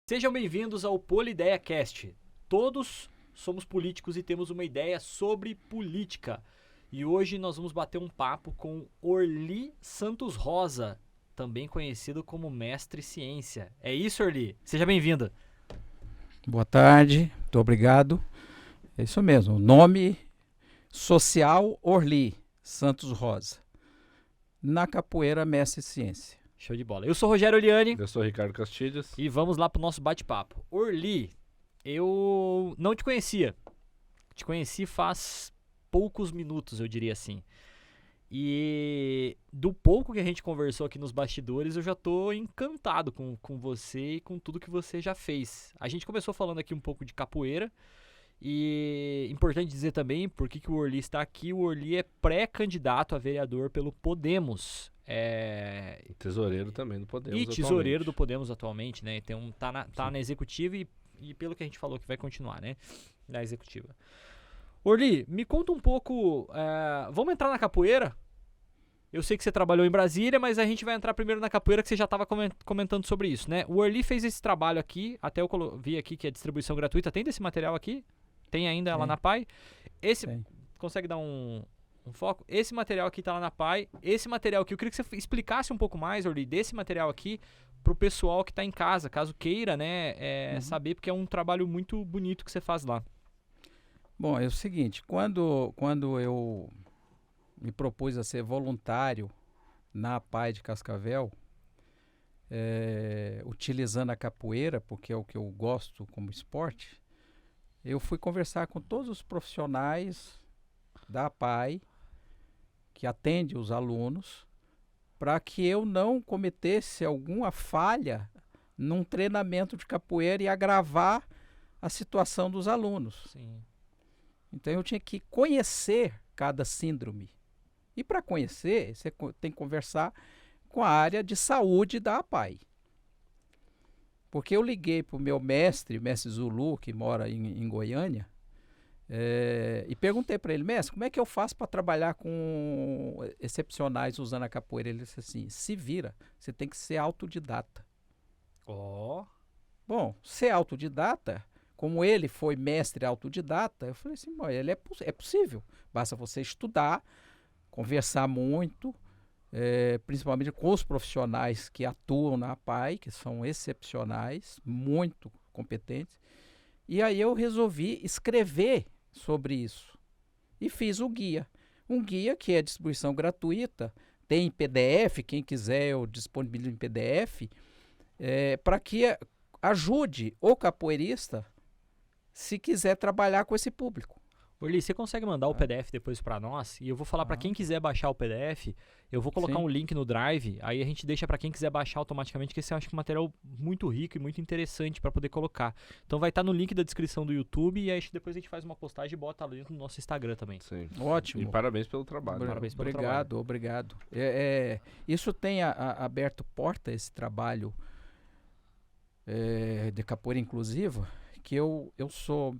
Sejam bem-vindos ao Polideia Cast. Todos somos políticos e temos uma ideia sobre política. E hoje nós vamos bater um papo com Orli Santos Rosa, também conhecido como Mestre Ciência. É isso, Orli? Seja bem-vindo. Boa tarde, muito obrigado. É isso mesmo, nome social Orli Santos Rosa. Na capoeira, Mestre Ciência. Show de bola. Eu sou Rogério Oliani. Eu sou Ricardo Castilhos. E vamos lá pro nosso bate-papo. Orli, eu não te conhecia. Te conheci faz poucos minutos, eu diria assim. E do pouco que a gente conversou aqui nos bastidores, eu já tô encantado com você e com tudo que você já fez. A gente começou falando aqui um pouco de capoeira. E importante dizer também por que o Orli está aqui. O Orli é pré-candidato a vereador pelo Podemos. E tesoureiro também do Podemos atualmente. Tesoureiro do Podemos atualmente, né? Então tá na executiva e pelo que a gente falou que vai continuar, né? Na executiva. Orli, me conta um pouco. Vamos entrar na capoeira? Eu sei que você trabalhou em Brasília, mas a gente vai entrar primeiro na capoeira, que você já estava comentando sobre isso, né? O Orli fez esse trabalho aqui, até eu vi aqui que é distribuição gratuita. Tem desse material aqui? Tem ainda lá na PAI? Consegue dar um foco? Esse material aqui tá lá na PAI. Esse material aqui, eu queria que você explicasse um pouco mais, Orli, desse material aqui pro pessoal que tá em casa, caso queira, né, saber, porque é um trabalho muito bonito que você faz lá. Bom, é o seguinte, quando eu me propus a ser voluntário na PAI de Cascavel, utilizando a capoeira, porque é o que eu gosto como esporte, eu fui conversar com todos os profissionais da PAI que atende os alunos, para que eu não cometesse alguma falha num treinamento de capoeira e agravar a situação dos alunos. Sim. Então eu tinha que conhecer cada síndrome. E para conhecer, você tem que conversar com a área de saúde da APAI. Porque eu liguei para o meu mestre Zulu, que mora em Goiânia, e perguntei para ele, mestre, como é que eu faço para trabalhar com excepcionais usando a capoeira? Ele disse assim, se vira, você tem que ser autodidata. Bom, ser autodidata, como ele foi mestre autodidata, eu falei assim, é possível, basta você estudar, conversar muito, principalmente com os profissionais que atuam na APAI, que são excepcionais, muito competentes. E aí eu resolvi escrever sobre isso. E fiz o guia. Um guia que é distribuição gratuita, tem em PDF, quem quiser eu disponibilizo em PDF, para que ajude o capoeirista se quiser trabalhar com esse público. Orli, você consegue mandar o PDF depois para nós? E eu vou falar para quem quiser baixar o PDF, eu vou colocar um link no Drive, aí a gente deixa para quem quiser baixar automaticamente, que esse eu acho que é um material muito rico e muito interessante para poder colocar. Então vai estar no link da descrição do YouTube e aí depois a gente faz uma postagem e bota ali no nosso Instagram também. Sim. Ótimo. E parabéns pelo trabalho. Parabéns pelo obrigado, trabalho. Obrigado. Isso tem aberto porta, esse trabalho de capoeira inclusiva, que eu sou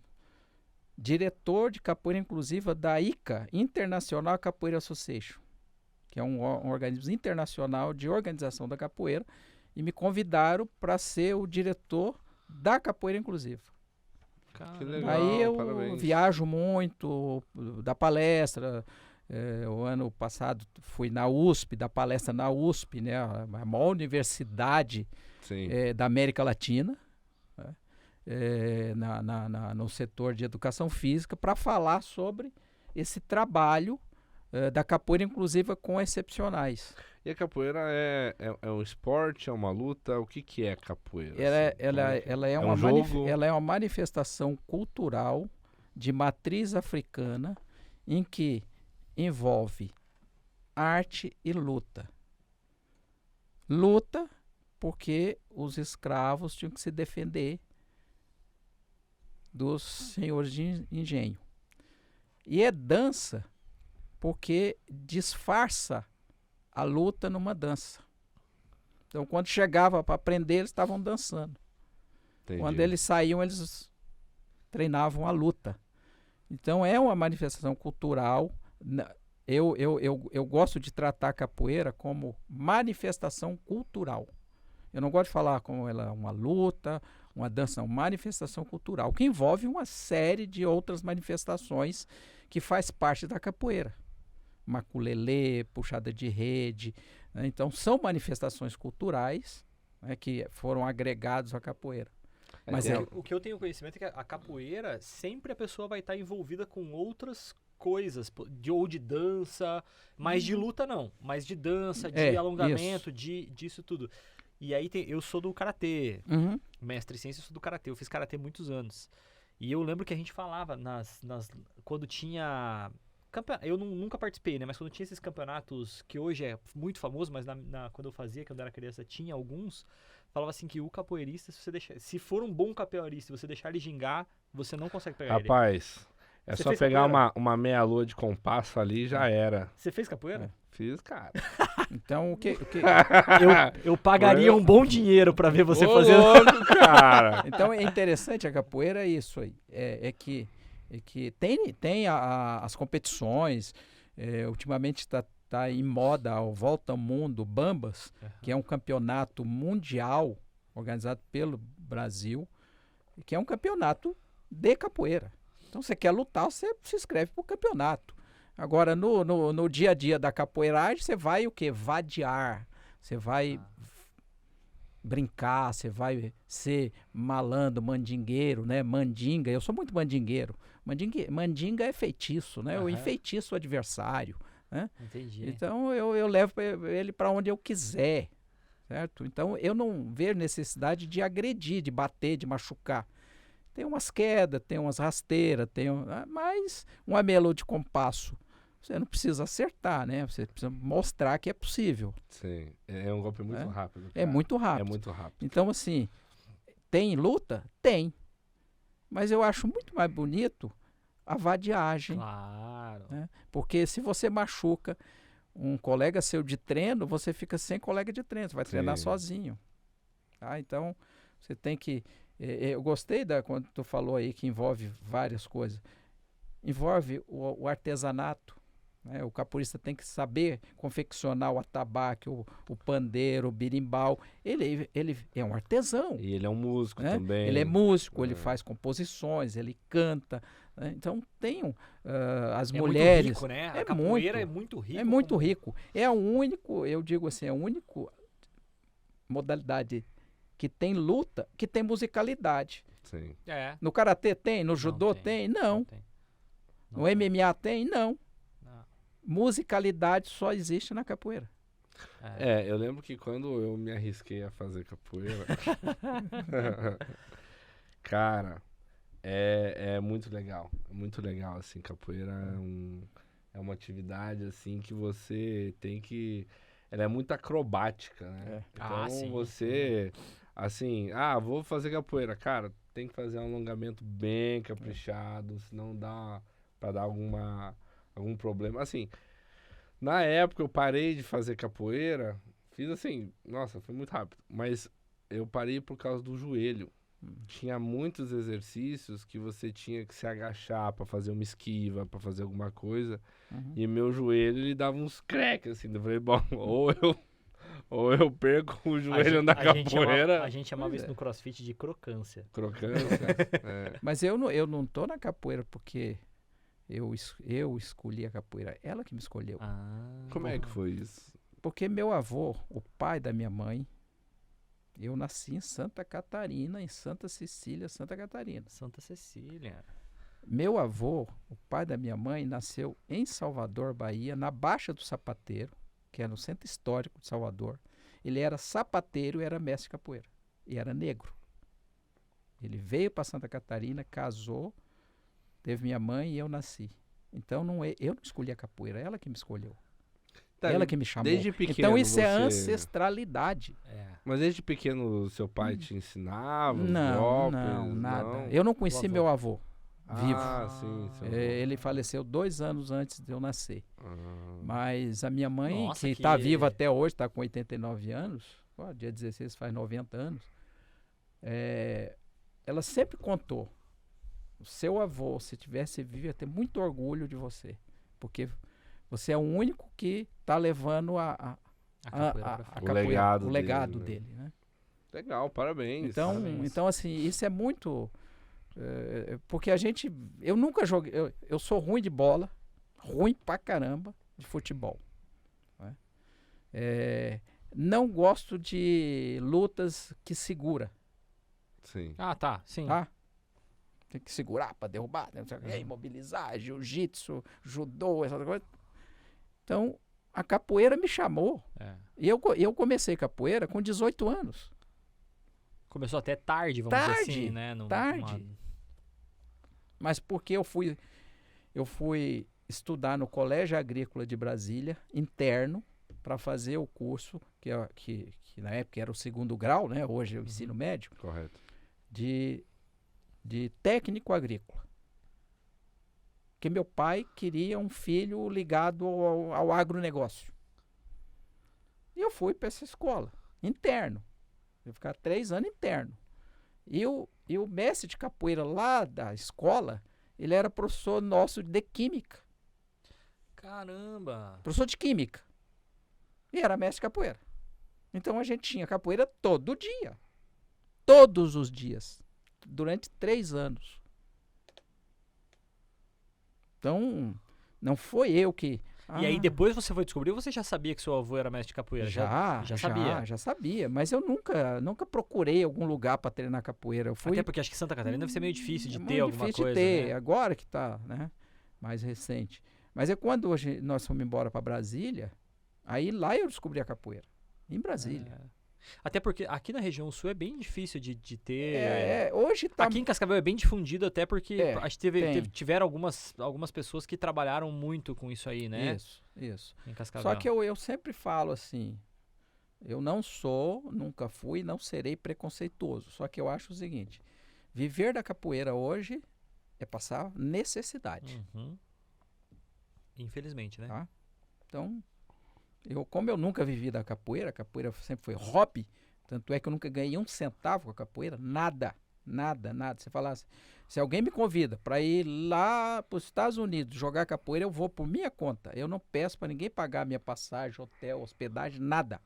diretor de capoeira inclusiva da ICA, International Capoeira Association, que é um organismo internacional de organização da capoeira, e me convidaram para ser o diretor da capoeira inclusiva. Que legal, aí eu parabéns. viajo muito, da palestra. O ano passado fui na USP, da palestra na USP, né, a maior universidade da América Latina, né? No setor de educação física, para falar sobre esse trabalho da capoeira inclusiva com excepcionais. E a capoeira é um esporte, é uma luta? O que é capoeira? Ela é uma manifestação cultural de matriz africana em que envolve arte e luta. Luta porque os escravos tinham que se defender dos senhores de engenho. E é dança porque disfarça a luta numa dança. Então, quando chegava para aprender, eles estavam dançando. Entendi. Quando eles saíam, eles treinavam a luta. Então, é uma manifestação cultural. Eu gosto de tratar a capoeira como manifestação cultural. Eu não gosto de falar como ela é uma luta, uma dança, uma manifestação cultural, que envolve uma série de outras manifestações que faz parte da capoeira. Maculelê, puxada de rede, né? Então são manifestações culturais, né, que foram agregados à capoeira. Mas O que eu tenho conhecimento é que a capoeira, sempre a pessoa vai estar envolvida com outras coisas, ou de dança, mas de luta não, mas de dança, de alongamento, disso tudo. E aí eu sou do karatê, mestre em ciência, eu sou do karatê, eu fiz karatê muitos anos. E eu lembro que a gente falava quando tinha... Eu nunca participei, né? Mas quando tinha esses campeonatos, que hoje é muito famoso, mas quando eu fazia, quando eu era criança, tinha alguns, falava assim que o capoeirista, se for um bom capoeirista e você deixar ele gingar, você não consegue pegar ele. Rapaz, é Você só fez pegar capoeira? uma meia-lua de compasso ali e já era. Você fez capoeira? Fiz, cara. Então, o que Eu pagaria um bom dinheiro pra ver você Ô, fazendo. louco, cara. Então é interessante a capoeira, é isso aí. É que tem as competições, ultimamente está em moda o Volta ao Mundo Bambas, que é um campeonato mundial organizado pelo Brasil, que é um campeonato de capoeira. Então você quer lutar, você se inscreve para o campeonato. Agora, no dia a dia da capoeiragem, você vai o quê? Vadiar, você vai brincar, você vai ser malandro, mandingueiro, né? Mandinga, eu sou muito mandingueiro. Mandinga é feitiço, né? Eu enfeitiço o adversário, né? Entendi. Então eu levo ele para onde eu quiser, certo? Então eu não vejo necessidade de agredir, de bater, de machucar. Tem umas quedas, tem umas rasteiras, mas um amelô de compasso, você não precisa acertar, né? Você precisa mostrar que é possível. Sim, é um golpe muito rápido. É muito rápido. É muito rápido. Então, assim, tem luta? Tem. Mas eu acho muito mais bonito a vadiagem. Claro. Né? Porque se você machuca um colega seu de treino, você fica sem colega de treino, você vai treinar sozinho. Tá? Então, você tem que... eu gostei quando tu falou aí que envolve várias coisas. Envolve o artesanato. Né? O capoeirista tem que saber confeccionar o atabaque, o pandeiro, o birimbau. Ele é um artesão. E ele é um músico né? também. Ele é músico, ele faz composições, ele canta. Né? Então tem as mulheres. Muito rico, né? A capoeira é muito rico. É muito rico. É o único, eu digo assim, é a única modalidade que tem luta, que tem musicalidade. Sim. No karatê tem, no judô tem? Não. No MMA tem? Não. Musicalidade só existe na capoeira. Eu lembro que quando eu me arrisquei a fazer capoeira, cara, é muito legal. É muito legal, assim, capoeira é uma atividade, assim, que você tem que... Ela é muito acrobática, né? Então sim. você, assim, vou fazer capoeira. Cara, tem que fazer um alongamento bem caprichado, senão dá pra dar algum problema. Assim, na época eu parei de fazer capoeira, fiz assim, nossa, foi muito rápido, mas eu parei por causa do joelho. Tinha muitos exercícios que você tinha que se agachar pra fazer uma esquiva, pra fazer alguma coisa, e meu joelho ele dava uns creques, assim, eu falei, bom, ou eu perco o joelho na capoeira. A gente chamava isso no CrossFit de crocância. Crocância. Mas eu não tô na capoeira porque eu escolhi a capoeira. Ela que me escolheu. Como é que foi isso? Porque meu avô, o pai da minha mãe, eu nasci em Santa Catarina, em Santa Cecília, Santa Catarina. Santa Cecília. Meu avô, o pai da minha mãe, nasceu em Salvador, Bahia, na Baixa do Sapateiro, que é no centro histórico de Salvador. Ele era sapateiro e era mestre de capoeira. E era negro. Ele veio para Santa Catarina, casou, teve minha mãe e eu nasci. Então eu não escolhi a capoeira, ela que me escolheu. Ela que me chamou. Desde pequeno, então isso é ancestralidade. Mas desde pequeno seu pai te ensinava os Não, golpes? não, nada. Eu não conheci meu avô vivo. Sim. Ele faleceu 2 anos antes de eu nascer. Mas a minha mãe, Nossa, que está viva até hoje, está com 89 anos, dia 16 faz 90 anos, ela sempre contou, o seu avô, se tivesse vivo, ia ter muito orgulho de você, porque você é o único que está levando a capoeira, o legado dele, né? Legal, parabéns. Então, Parabéns. então assim, isso é muito... porque eu nunca joguei... Eu sou ruim de bola, ruim pra caramba de futebol. Né? Não gosto de lutas que segura, Sim. Ah, tá, sim. tá? Tem que segurar pra derrubar, né? Imobilizar, jiu-jitsu, judô, essas coisas. Então, a capoeira me chamou. É. E eu comecei capoeira com 18 anos. Começou até tarde, vamos dizer Tarde, assim, né? tarde. Mas porque eu fui estudar no Colégio Agrícola de Brasília, interno, para fazer o curso, que na época era o 2º grau, né? Hoje é o ensino médio, Correto. de técnico agrícola. Porque meu pai queria um filho ligado ao agronegócio. E eu fui para essa escola, interno. Eu ia ficar 3 anos interno. E o mestre de capoeira lá da escola, ele era professor nosso de química. Caramba! Professor de química. E era mestre de capoeira. Então a gente tinha capoeira todo dia. Todos os dias. Durante 3 anos. Então, não foi eu que... E aí depois você foi descobrir ou você já sabia que seu avô era mestre de capoeira? Já sabia? Já sabia. Mas eu nunca procurei algum lugar para treinar capoeira. Eu fui... Até porque acho que Santa Catarina deve ser meio difícil de ter muito alguma difícil coisa, de ter. né? Agora que tá, né? Mais recente. Mas quando hoje nós fomos embora para Brasília, aí lá eu descobri a capoeira. Em Brasília. Até porque aqui na região sul é bem difícil de ter... Hoje tá... Aqui em Cascavel é bem difundido, até porque acho que tem. tiveram algumas pessoas que trabalharam muito com isso aí, né? Isso. Em Cascavel. Só que eu sempre falo assim, eu não sou, nunca fui, não serei preconceituoso. Só que eu acho o seguinte, viver da capoeira hoje é passar necessidade. Uhum. Infelizmente, né? Tá? Então, como eu nunca vivi da capoeira, a capoeira sempre foi hobby, tanto é que eu nunca ganhei 1 centavo com a capoeira, nada. Se falasse, se alguém me convida para ir lá para os Estados Unidos jogar capoeira, eu vou por minha conta. Eu não peço para ninguém pagar minha passagem, hotel, hospedagem, nada.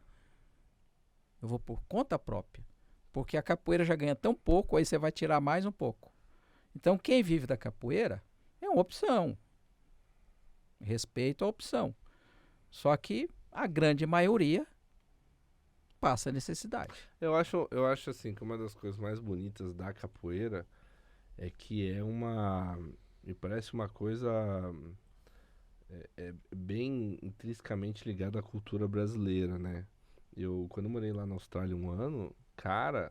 Eu vou por conta própria. Porque a capoeira já ganha tão pouco, aí você vai tirar mais um pouco. Então, quem vive da capoeira é uma opção. Respeito a opção. Só que a grande maioria passa necessidade. Eu acho assim que uma das coisas mais bonitas da capoeira é que me parece uma coisa bem intrinsecamente ligada à cultura brasileira, né? Quando eu morei lá na Austrália 1 ano, cara,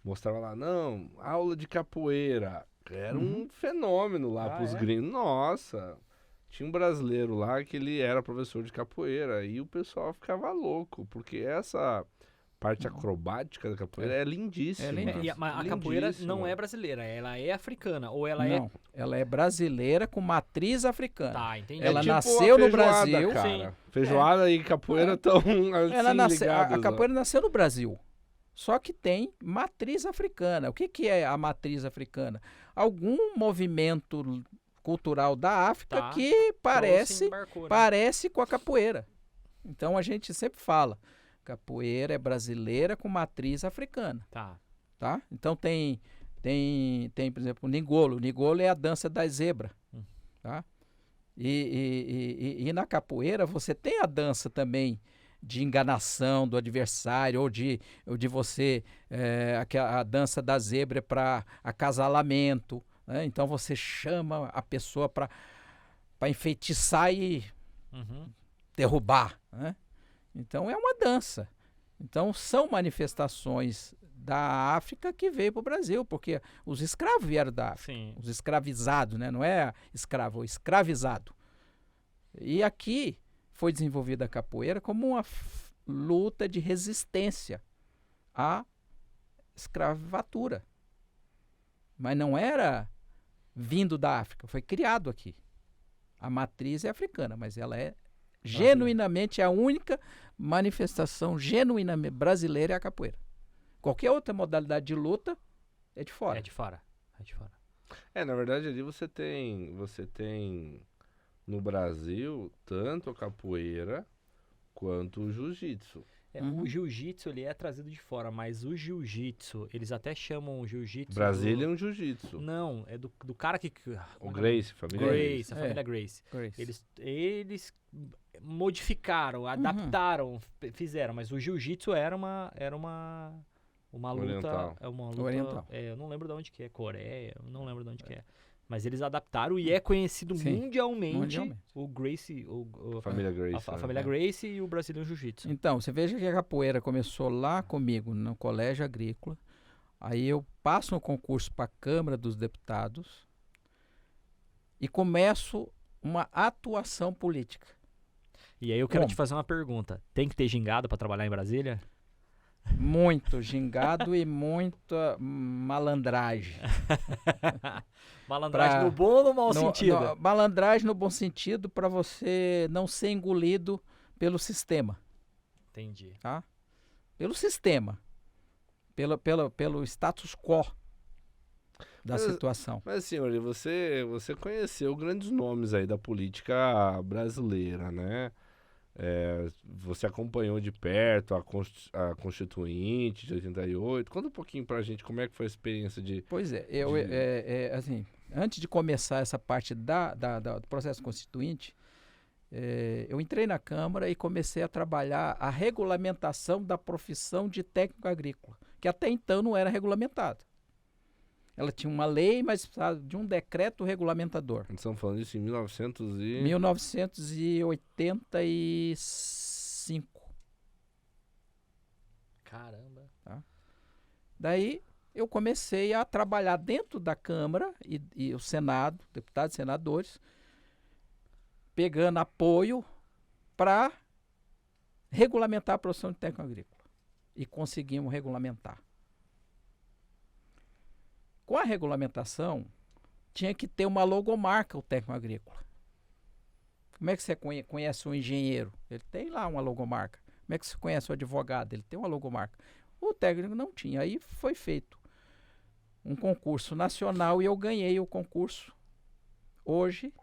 mostrava lá, não, aula de capoeira. Era um fenômeno lá pros gringos. Nossa, tinha um brasileiro lá que ele era professor de capoeira e o pessoal ficava louco, porque essa parte acrobática da capoeira é lindíssima. É lindíssima. Mas a capoeira não é brasileira, ela é africana, ou ela Não, ela é brasileira com matriz africana. Tá, entendi. Ela tipo nasceu a no feijoada, Brasil. cara. Feijoada e capoeira estão assim, ligadas. A capoeira nasceu no Brasil. Só que tem matriz africana. O que é a matriz africana? Algum movimento cultural da África que parece com a capoeira. Então a gente sempre fala, capoeira é brasileira com matriz africana. Tá? Então tem, por exemplo, o Nigolo. O Nigolo é a dança da zebra. Tá? E na capoeira você tem a dança também de enganação do adversário, ou de você, a dança da zebra para acasalamento. Né? Então você chama a pessoa para enfeitiçar e derrubar. Né? Então é uma dança. Então são manifestações da África que veio para o Brasil, porque os escravos vieram da África. Sim. Os escravizados, né? Não é escravo, é escravizado. E aqui foi desenvolvida a capoeira como uma luta de resistência à escravatura. Mas não era vindo da África, foi criado aqui. A matriz é africana, mas ela é genuinamente a única manifestação genuinamente brasileira é a capoeira. Qualquer outra modalidade de luta é de fora. É de fora. Na verdade ali você tem no Brasil tanto a capoeira quanto o jiu-jitsu. O jiu-jitsu, ele é trazido de fora, mas o jiu-jitsu, eles até chamam o jiu-jitsu... Brasília é um jiu-jitsu. Não, é do cara que... O Gracie, família Gracie, a família Gracie. Gracie. Eles modificaram, adaptaram, fizeram, mas o jiu-jitsu era uma luta... Oriental. É uma luta... Oriental. eu não lembro de onde que é, Coreia, eu não lembro de onde que é. Mas eles adaptaram e é conhecido Sim, mundialmente o Gracie, Família Gracie. a família Gracie e o Brazilian Jiu-Jitsu. Então, você veja que a capoeira começou lá comigo, no colégio agrícola. Aí eu passo no concurso para a Câmara dos Deputados e começo uma atuação política. E aí eu quero Como? te fazer uma pergunta. Tem que ter gingado para trabalhar em Brasília? Muito gingado e muita malandragem. Malandragem no bom ou no mau sentido? Malandragem no bom sentido para você não ser engolido pelo sistema. Entendi. Tá? Pelo sistema. Pelo status quo da situação. Mas, senhor, você conheceu grandes nomes aí da política brasileira, né? Você acompanhou de perto a Constituinte de 88. Conta um pouquinho pra gente como é que foi a experiência de... Pois é, assim, antes de começar essa parte do processo constituinte, eu entrei na Câmara e comecei a trabalhar a regulamentação da profissão de técnico agrícola, que até então não era regulamentado. Ela tinha uma lei, mas precisava de um decreto regulamentador. Estamos falando isso em 1985. Caramba. Tá? Daí eu comecei a trabalhar dentro da Câmara e o Senado, deputados e senadores, pegando apoio para regulamentar a produção de técnico agrícola. E conseguimos regulamentar. Com a regulamentação, tinha que ter uma logomarca o técnico agrícola. Como é que você conhece um engenheiro? Ele tem lá uma logomarca. Como é que você conhece o advogado? Ele tem uma logomarca. O técnico não tinha. Aí foi feito um concurso nacional e eu ganhei o concurso. Hoje,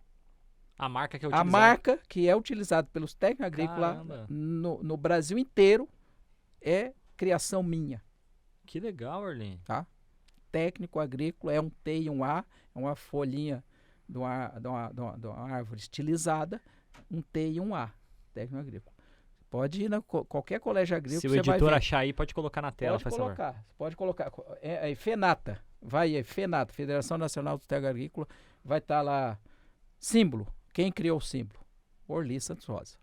A marca que é a utilizada. marca que é utilizada pelos técnicos agrícolas Caramba. no Brasil inteiro é criação minha. Que legal, Arlen. Tá? Técnico agrícola é um T e um A, é uma folhinha de uma árvore estilizada, um T e um A, técnico agrícola. Pode ir na qualquer colégio agrícola. Se o você vai editor ver. achar aí, pode colocar na tela, Pode faz favor. colocar, pode colocar. FENATA, FENATA, Federação Nacional do Técnico Agrícola, vai estar lá, símbolo. Quem criou o símbolo? Orly Santos Rosa.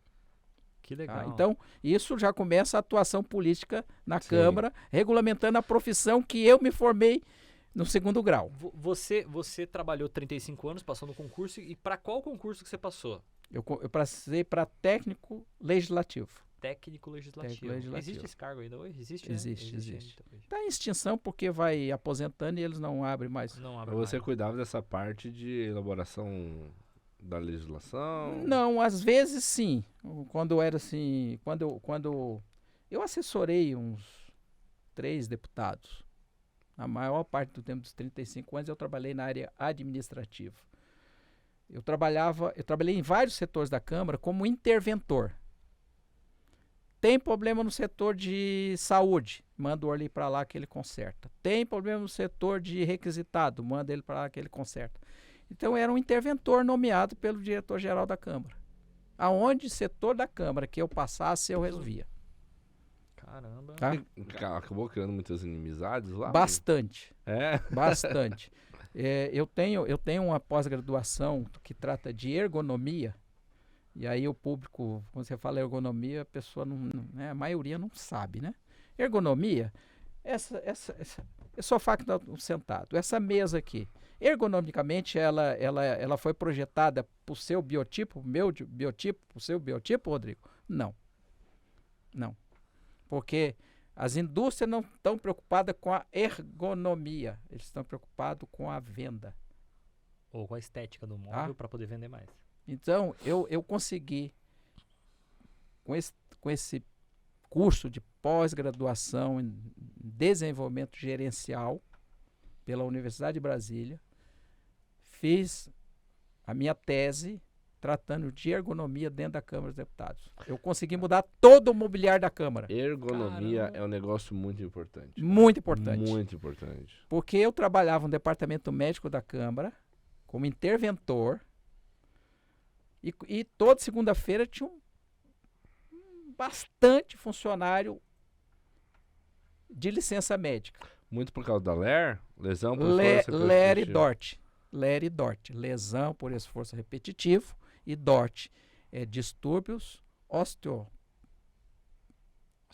Que Tá? legal. Então, isso já começa a atuação política na Sim. Câmara, regulamentando a profissão que eu me formei no 2º grau. Você trabalhou 35 anos, passou no concurso, e para qual concurso que você passou? Eu passei para técnico legislativo. Técnico legislativo. Técnico legislativo. Existe esse cargo ainda hoje? Existe, né? Existe. ainda hoje. Está em extinção porque vai aposentando e eles não abrem mais. Não abre Você mais. cuidava dessa parte de elaboração da legislação? Não, às vezes sim. Quando era assim, quando eu assessorei uns 3 deputados. A maior parte do tempo dos 35 anos eu trabalhei na área administrativa. Eu trabalhei em vários setores da Câmara como interventor. Tem problema no setor de saúde, manda o Orly para lá que ele conserta. Tem problema no setor de requisitado, manda ele para lá que ele conserta. Então era um interventor nomeado pelo diretor-geral da Câmara. Aonde setor da Câmara que eu passasse, eu resolvia. Caramba. Tá? Acabou criando muitas inimizades lá? Bastante. É? Bastante. Eu tenho uma pós-graduação que trata de ergonomia, e aí o público, quando você fala ergonomia, a pessoa né, a maioria não sabe, né? Ergonomia, esse sofá que está sentado, essa mesa aqui, ergonomicamente ela foi projetada para o seu biotipo, meu biotipo, para o seu biotipo, Rodrigo? Não. Não. Porque as indústrias não estão preocupadas com a ergonomia, eles estão preocupados com a venda. Ou com a estética do móvel para poder vender mais. Então, eu consegui, com esse curso de pós-graduação em desenvolvimento gerencial pela Universidade de Brasília, fiz a minha tese, tratando de ergonomia dentro da Câmara dos Deputados. Eu consegui mudar todo o mobiliário da Câmara. Ergonomia Caramba. é um negócio muito importante. Muito importante. Muito importante. Porque eu trabalhava no departamento médico da Câmara, como interventor, e toda segunda-feira tinha bastante funcionário de licença médica. Muito por causa da LER? Lesão por LER força e repetitiva. DORT. LER e DORT. Lesão por esforço repetitivo e DORT. É distúrbios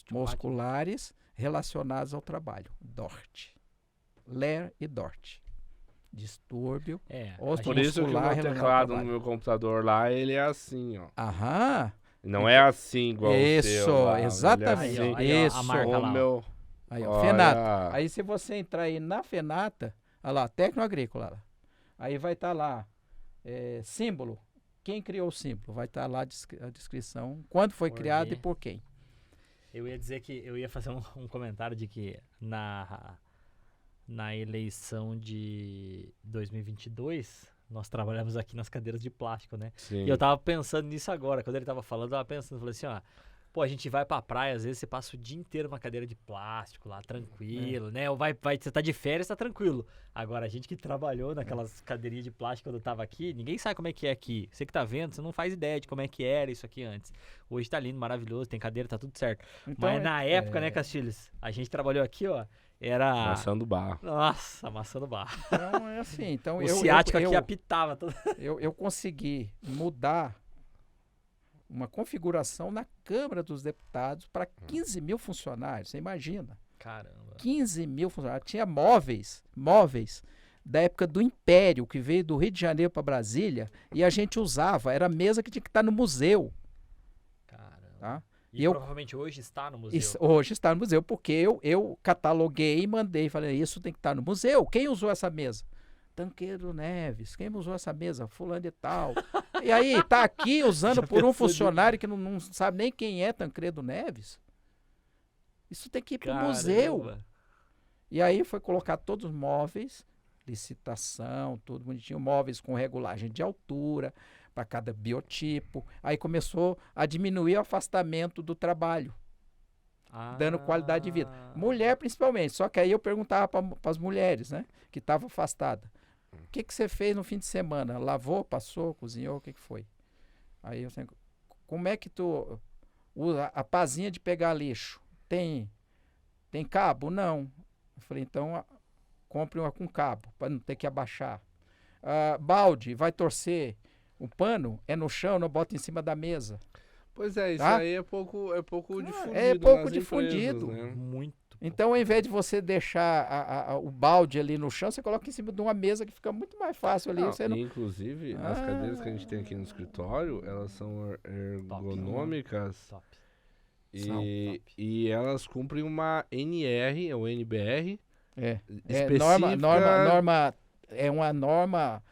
osteomusculares relacionados ao trabalho. DORT. LER e DORT. Distúrbio Por isso que o muscular meu relacionado ao teclado no trabalho. meu computador lá, ele é assim, ó. Aham. Não é assim igual o Isso, seu lá, exatamente. Ele é assim. Aí, ó, Isso. a marca O lá, ó. meu... Aí, ó, Olha. FENATA. Aí se você entrar aí na FENATA, olha lá, Tecnoagrícola, lá. Aí vai estar lá, símbolo. Quem criou o símbolo? Vai estar lá a descrição, quando foi criado e por quem. Eu ia dizer que eu ia fazer um comentário de que na eleição de 2022 nós trabalhamos aqui nas cadeiras de plástico, né? Sim. E eu tava pensando nisso agora, quando ele tava falando, eu tava pensando, falei assim, ó, pô, a gente vai pra praia, às vezes você passa o dia inteiro numa cadeira de plástico lá, tranquilo, né? Ou você tá de férias, tá tranquilo. Agora, a gente que trabalhou naquelas cadeirinhas de plástico quando eu tava aqui, ninguém sabe como é que é aqui. Você que tá vendo, você não faz ideia de como é que era isso aqui antes. Hoje tá lindo, maravilhoso, tem cadeira, tá tudo certo. Então, Mas na época, né, Castilhos, a gente trabalhou aqui, ó, era... Maçã do bar. Nossa, amassando barro. Então é assim. Então, O ciático aqui apitava. eu consegui mudar uma configuração na Câmara dos Deputados para 15 mil funcionários. Você imagina? Caramba. 15 mil funcionários. Tinha móveis da época do Império, que veio do Rio de Janeiro para Brasília, e a gente usava. Era mesa que tinha que estar no museu. Caramba. Tá? E eu- provavelmente hoje está no museu. Hoje está no museu, porque eu cataloguei e mandei. Falei, isso tem que estar no museu. Quem usou essa mesa? Tancredo Neves. Quem usou essa mesa? Fulano de tal. E aí, tá aqui usando Já por um pensou funcionário que não sabe nem quem é Tancredo Neves? Isso tem que ir para o museu. Caramba. E aí foi colocar todos os móveis, licitação, tudo bonitinho, móveis com regulagem de altura para cada biotipo. Aí começou a diminuir o afastamento do trabalho, dando qualidade de vida. Mulher principalmente, só que aí eu perguntava para as mulheres, né, que estavam afastadas. O que você fez no fim de semana? Lavou, passou, cozinhou, o que foi? Aí eu sempre, como é que tu usa a pazinha de pegar lixo? Tem cabo? Não. Eu falei, então compre uma com cabo, para não ter que abaixar. Balde, vai torcer. O pano é no chão, não bota em cima da mesa. Pois é, isso Tá? aí é pouco difundido. é pouco nas difundido. empresas, né? Muito. Então, ao invés de você deixar o balde ali no chão, você coloca em cima de uma mesa que fica muito mais fácil ali. Não, Você não... Inclusive, as cadeiras que a gente tem aqui no escritório, elas são ergonômicas Top. e elas cumprem uma NR, ou NBR, É específica. norma, é uma norma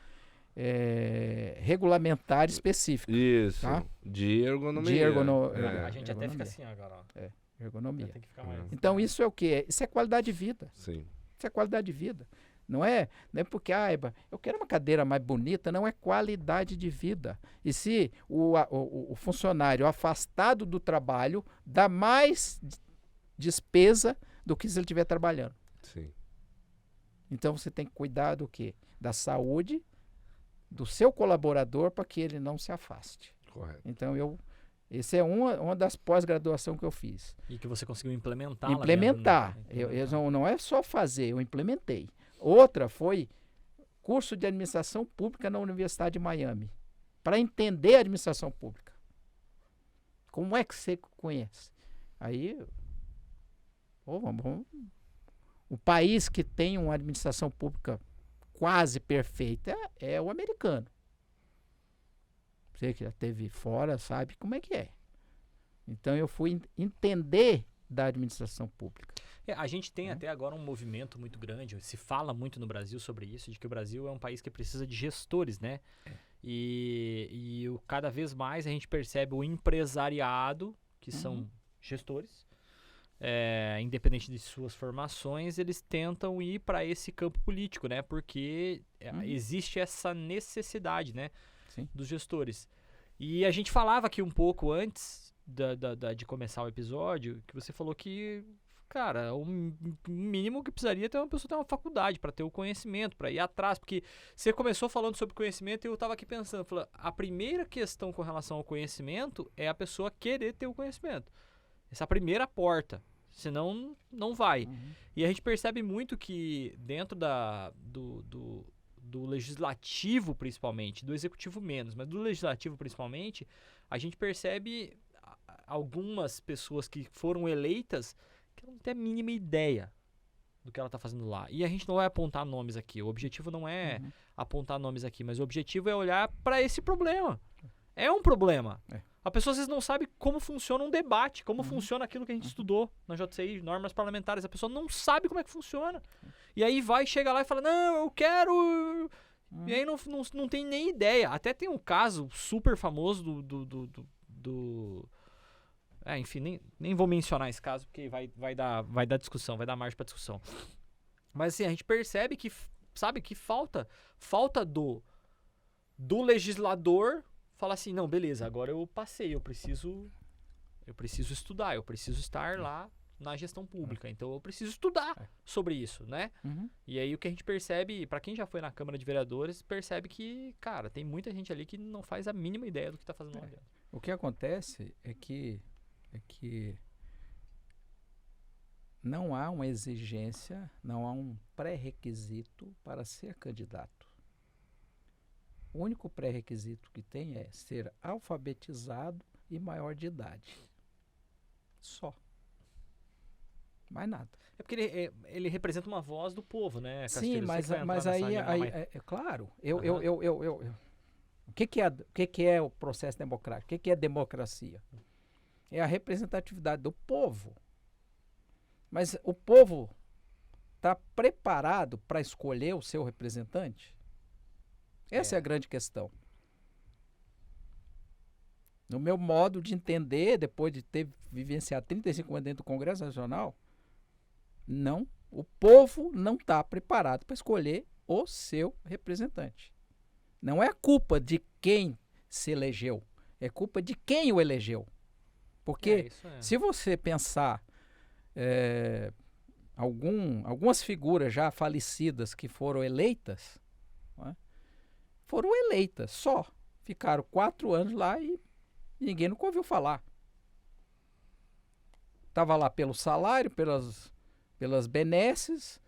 regulamentar específica. Isso, Tá? de ergonomia. De A gente até ergonomia. fica assim agora, ó. Ergonomia. Já tem que ficar mais. Então, isso é o quê? Isso é qualidade de vida. Sim. Isso é qualidade de vida. Não é porque, eu quero uma cadeira mais bonita, não é qualidade de vida. E se o funcionário afastado do trabalho dá mais despesa do que se ele estiver trabalhando. Sim. Então você tem que cuidar do quê? Da saúde do seu colaborador para que ele não se afaste. Correto. Então esse é uma das pós-graduação que eu fiz. E que você conseguiu implementar. lá Implementar. dentro, né? Não é só fazer, eu implementei. Outra foi curso de administração pública na Universidade de Miami, para entender a administração pública. Como é que você conhece? Aí, o país que tem uma administração pública quase perfeita é o americano. Você que já esteve fora sabe como é que é. Então eu fui entender da administração pública. A gente tem até agora um movimento muito grande, se fala muito no Brasil sobre isso, de que o Brasil é um país que precisa de gestores, né? E cada vez mais a gente percebe o empresariado, que são gestores, independente de suas formações, eles tentam ir para esse campo político, né? Porque existe essa necessidade, né? Sim. Dos gestores. E a gente falava aqui um pouco antes de começar o episódio, que você falou que, cara, o mínimo que precisaria ter uma pessoa ter uma faculdade para ter o conhecimento, para ir atrás, porque você começou falando sobre conhecimento e eu tava aqui pensando, falando, a primeira questão com relação ao conhecimento é a pessoa querer ter o conhecimento. Essa é a primeira porta, senão não vai. Uhum. E a gente percebe muito que dentro do legislativo, principalmente, do executivo menos, mas do legislativo principalmente, a gente percebe algumas pessoas que foram eleitas que não tem a mínima ideia do que ela está fazendo lá. E a gente não vai apontar nomes aqui. O objetivo não é apontar nomes aqui, mas o objetivo é olhar para esse problema. É um problema. A pessoa às vezes não sabe como funciona um debate, como funciona aquilo que a gente estudou na JCI, normas parlamentares. A pessoa não sabe como é que funciona. E aí chega lá e fala, não, eu quero... E aí não tem nem ideia. Até tem um caso super famoso enfim, nem vou mencionar esse caso, porque vai dar discussão, vai dar margem para discussão. Mas assim, a gente percebe que, sabe, que falta do legislador falar assim, não, beleza, agora eu passei, eu preciso estudar, eu preciso estar lá na gestão pública, então eu preciso estudar sobre isso, né? E aí o que a gente percebe, para quem já foi na Câmara de Vereadores, percebe que, cara, tem muita gente ali que não faz a mínima ideia do que tá fazendo lá dentro. O que acontece é que não há uma exigência, não há um pré-requisito para ser candidato. O único pré-requisito que tem é ser alfabetizado e maior de idade. Só. Mais nada. É porque ele representa uma voz do povo, né? Sim, Castilho? mas aí é claro. O que é o processo democrático? O que é democracia? É a representatividade do povo. Mas o povo está preparado para escolher o seu representante? Essa é a grande questão. No meu modo de entender, depois de ter vivenciado 35 anos dentro do Congresso Nacional, não, o povo não está preparado para escolher o seu representante. Não é culpa de quem se elegeu, é culpa de quem o elegeu. Porque se você pensar algumas figuras já falecidas que foram eleitas, só. Ficaram 4 anos lá e ninguém nunca ouviu falar. Estava lá pelo salário, pelas benesses,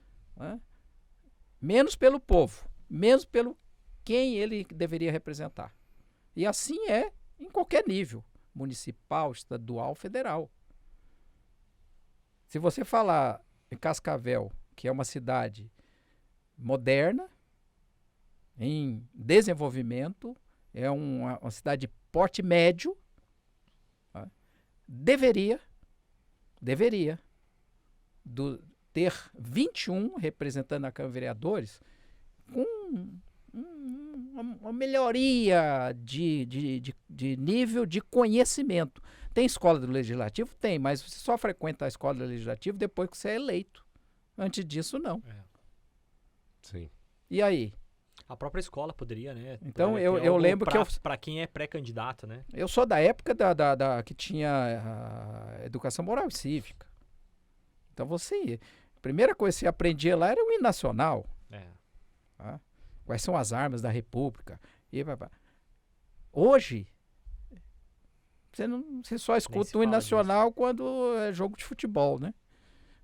menos pelo povo, menos pelo quem ele deveria representar. E assim é em qualquer nível, municipal, estadual, federal. Se você falar em Cascavel, que é uma cidade moderna, em desenvolvimento, é uma cidade de porte médio, deveria ter 21 representando a Câmara de Vereadores com uma melhoria de nível de conhecimento. Tem escola do Legislativo? Tem, mas você só frequenta a escola do Legislativo depois que você é eleito. Antes disso, não. Sim. E aí? A própria escola poderia, né? Então, eu lembro que para quem é pré-candidato, né? Eu sou da época que tinha a educação moral e cívica. Então, a primeira coisa que você aprendia lá era o hino nacional. Quais são as armas da República. Hoje, você só escuta o hino nacional quando é jogo de futebol, né?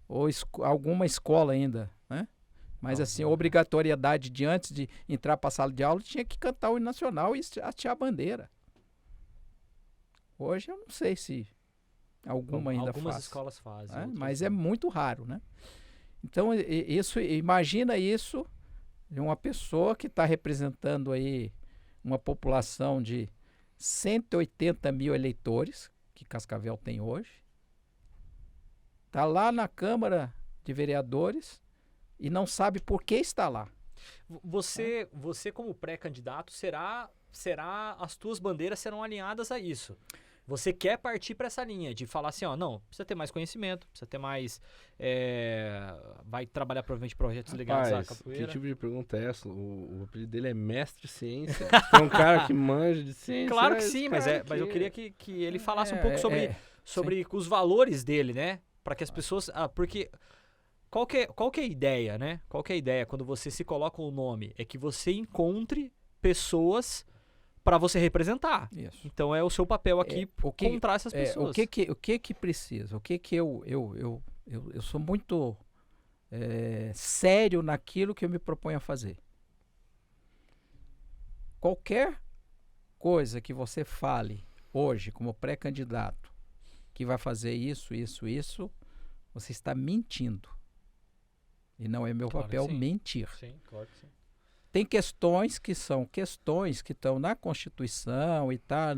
Ou alguma escola ainda, né? Mas assim, a obrigatoriedade de antes de entrar para a sala de aula tinha que cantar o hino nacional e hastear a bandeira. Hoje eu não sei se alguma ainda faz. Algumas escolas fazem. Mas é muito raro, né? Então, imagina isso de uma pessoa que está representando aí uma população de 180 mil eleitores, que Cascavel tem hoje. Está lá na Câmara de Vereadores e não sabe por que está lá. Você como pré-candidato, as tuas bandeiras serão alinhadas a isso? Você quer partir para essa linha de falar assim, ó, não, precisa ter mais conhecimento, precisa ter mais, vai trabalhar provavelmente projetos ligados à Rapaz, capoeira. que tipo de pergunta é essa? O apelido dele é Mestre Ciência. Tem um cara que manja de ciência. Claro que esse sim, mas cara eu aqui. queria que ele falasse um pouco sobre os valores dele, né? Para que as pessoas, porque qual que é a ideia, né? Qual que é a ideia quando você se coloca o nome? É que você encontre pessoas para você representar. Isso. Então é o seu papel aqui encontrar essas pessoas. O que precisa? O que eu sou muito sério naquilo que eu me proponho a fazer. Qualquer coisa que você fale hoje como pré-candidato que vai fazer isso, você está mentindo. E não é meu Claro papel que sim. mentir. Sim, claro que sim. Tem questões que estão na Constituição e tá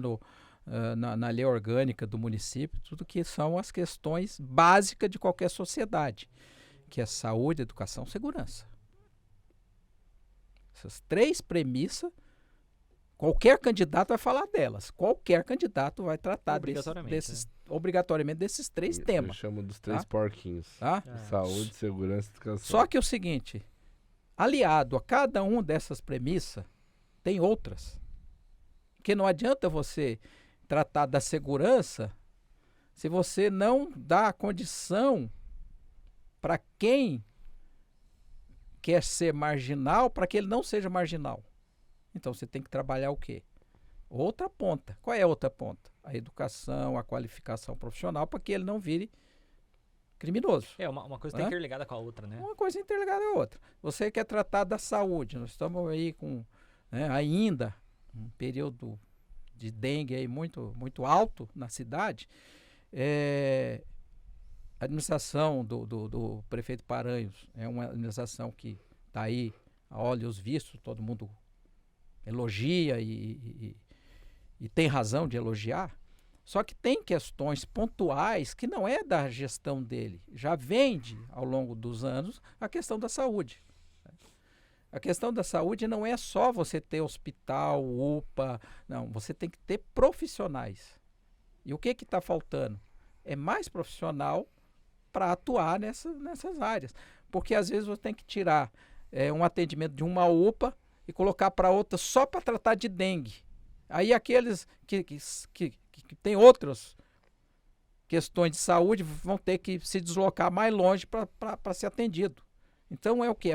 na lei orgânica do município, tudo que são as questões básicas de qualquer sociedade, que é saúde, educação, segurança. Essas 3 premissas, qualquer candidato vai falar delas. Qualquer candidato vai tratar obrigatoriamente desses 3 temas. Eu chamo dos 3 porquinhos. Tá? Saúde, segurança e educação. Só que é o seguinte, aliado a cada uma dessas premissas, tem outras. Porque não adianta você tratar da segurança se você não dá a condição para quem quer ser marginal, para que ele não seja marginal. Então você tem que trabalhar o quê? Outra ponta. Qual é a outra ponta? A educação, a qualificação profissional, para que ele não vire criminoso. Uma coisa está interligada com a outra, né? Uma coisa interligada à outra. Você quer tratar da saúde. Nós estamos aí com ainda um período de dengue aí muito, muito alto na cidade. A administração do prefeito Paranhos é uma administração que está aí a olhos vistos, todo mundo elogia e tem razão de elogiar. Só que tem questões pontuais que não é da gestão dele. Já vende, ao longo dos anos, a questão da saúde. A questão da saúde não é só você ter hospital, UPA. Não, você tem que ter profissionais. E o que está faltando? É mais profissional para atuar nessas áreas. Porque às vezes você tem que tirar um atendimento de uma UPA e colocar para outra só para tratar de dengue. Aí aqueles que têm outras questões de saúde vão ter que se deslocar mais longe para ser atendido. Então é o que?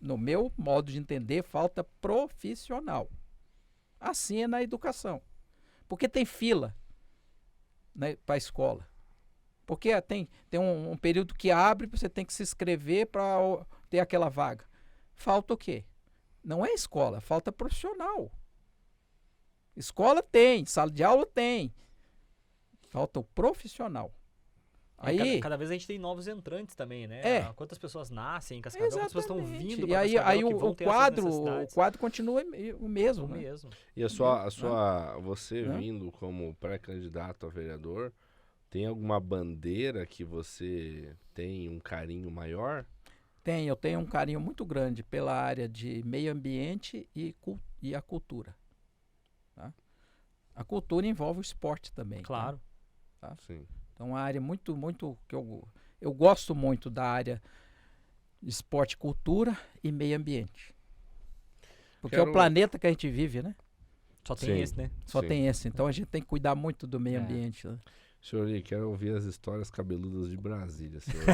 No meu modo de entender, falta profissional. Assim é na educação. Porque tem fila, né, para a escola. Porque tem um período que abre, você tem que se inscrever para ter aquela vaga. Falta o quê? Não é escola, falta profissional. Escola tem, sala de aula tem. Falta o profissional. Aí, cada vez a gente tem novos entrantes também, né? Quantas pessoas nascem em Cascavel, quantas pessoas estão vindo para Cascavel, aí o quadro continua o mesmo. O né? mesmo. E você vindo como pré-candidato a vereador, tem alguma bandeira que você tem um carinho maior? Eu tenho um carinho muito grande pela área de meio ambiente e a cultura. Tá? A cultura envolve o esporte também. Claro. Tá? Sim. Então, uma área muito, muito que eu gosto muito da área de esporte, cultura e meio ambiente. Porque é o planeta que a gente vive, né? Só tem esse, né? Só tem esse. Então, a gente tem que cuidar muito do meio ambiente. Né? Senhor Lee, quero ouvir as histórias cabeludas de Brasília, senhor.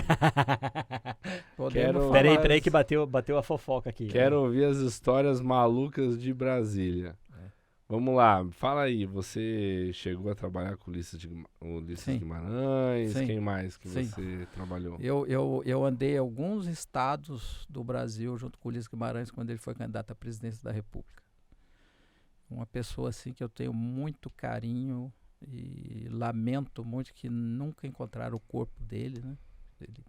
Peraí que bateu a fofoca aqui. Quero ouvir as histórias malucas de Brasília. Vamos lá, fala aí, você chegou a trabalhar com o Ulisses Guimarães, Sim. Quem mais que você trabalhou? Eu andei alguns estados do Brasil junto com o Ulisses Guimarães quando ele foi candidato à presidência da República. Uma pessoa assim que eu tenho muito carinho e lamento muito que nunca encontraram o corpo dele, né? Ele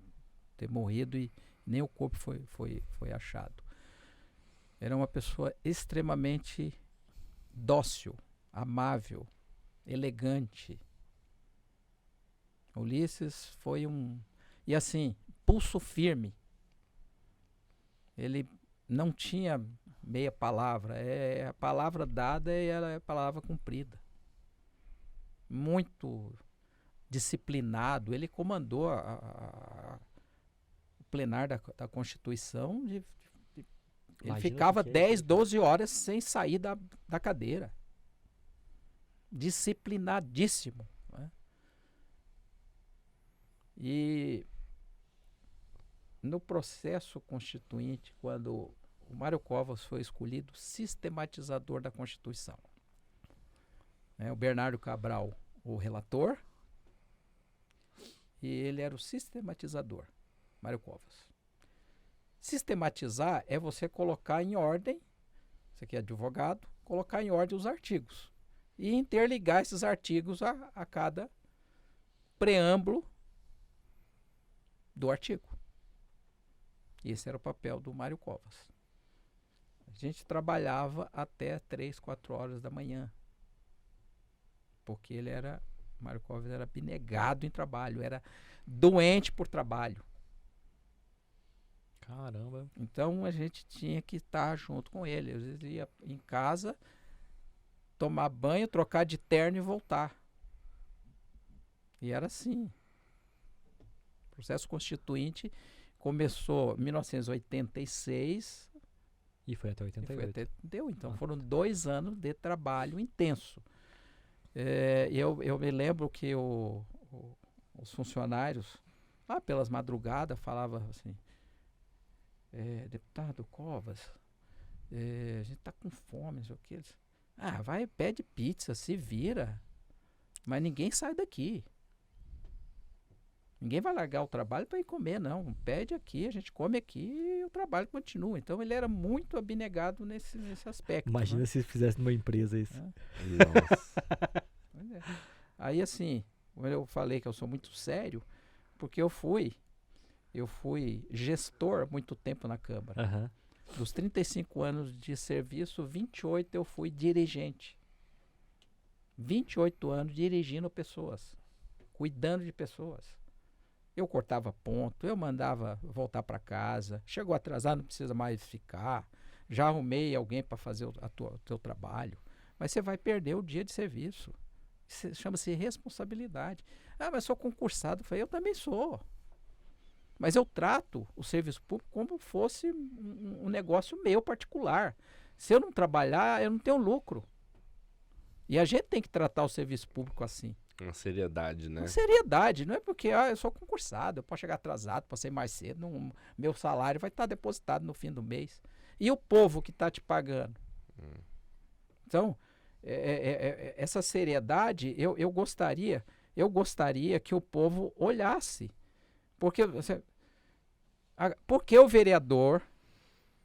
ter morrido e nem o corpo foi achado. Era uma pessoa extremamente dócil, amável, elegante. Ulisses foi e assim, pulso firme. Ele não tinha meia palavra. A palavra dada e ela é a palavra cumprida. muito disciplinado. Ele comandou o plenário da Constituição. Ele Imagina ficava o que é 10, isso, cara. 12 horas sem sair da cadeira. Disciplinadíssimo. Né? E no processo constituinte, quando o Mário Covas foi escolhido sistematizador da Constituição, né? O Bernardo Cabral, o relator, e ele era o sistematizador, Mário Covas. Sistematizar é você colocar em ordem, você que é advogado, colocar em ordem os artigos e interligar esses artigos a cada preâmbulo do artigo. Esse era o papel do Mário Covas. A gente trabalhava até 3, 4 horas da manhã. Porque Mário Covas era abnegado em trabalho, era doente por trabalho. Caramba. Então a gente tinha que estar junto com ele. Às vezes ia em casa, tomar banho, trocar de terno e voltar. E era assim. O processo constituinte começou em 1986 E foi até e foi 88. até deu. Então Ah. foram 2 anos de trabalho intenso. Eu me lembro que os funcionários, lá pelas madrugadas, falavam assim: deputado Covas, a gente tá com fome, não sei o que. Eles, vai, pede pizza, se vira. Mas ninguém sai daqui. Ninguém vai largar o trabalho para ir comer, não. Pede aqui, a gente come aqui e o trabalho continua. Então ele era muito abnegado nesse aspecto. Imagina né? se fizesse numa empresa isso. Nossa. Pois é. Aí assim, eu falei que eu sou muito sério, porque eu fui gestor há muito tempo na Câmara. Aham. Dos 35 anos de serviço, 28 eu fui dirigente. 28 anos dirigindo pessoas, cuidando de pessoas. Eu cortava ponto, eu mandava voltar para casa. Chegou atrasado, não precisa mais ficar. Já arrumei alguém para fazer o teu trabalho. Mas você vai perder o dia de serviço. Chama-se responsabilidade. Mas sou concursado. Eu falei, eu também sou. Mas eu trato o serviço público como fosse um negócio meu particular. Se eu não trabalhar, eu não tenho lucro. E a gente tem que tratar o serviço público assim. Uma seriedade, né? Com seriedade, não é porque eu sou concursado, eu posso chegar atrasado, posso sair mais cedo, meu salário vai estar depositado no fim do mês. E o povo que está te pagando? Então, essa seriedade, eu gostaria que o povo olhasse. Porque o vereador,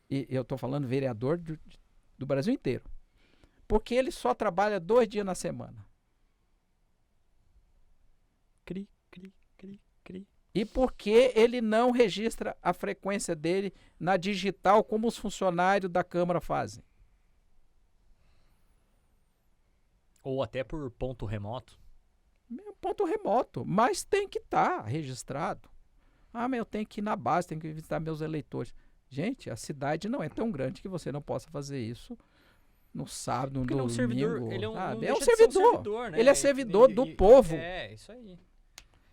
e eu estou falando vereador do Brasil inteiro, porque ele só trabalha 2 dias na semana. Cri, cri, cri, cri. E por que ele não registra a frequência dele na digital como os funcionários da Câmara fazem? Ou até por ponto remoto. Ponto remoto, mas tem que estar registrado. Mas eu tenho que ir na base, tenho que visitar meus eleitores. Gente, a cidade não é tão grande que você não possa fazer isso no sábado, no Porque ele é um domingo. servidor, ele é um, não sabe? deixa É um de ser servidor. né? Ele é servidor do povo. É, isso aí.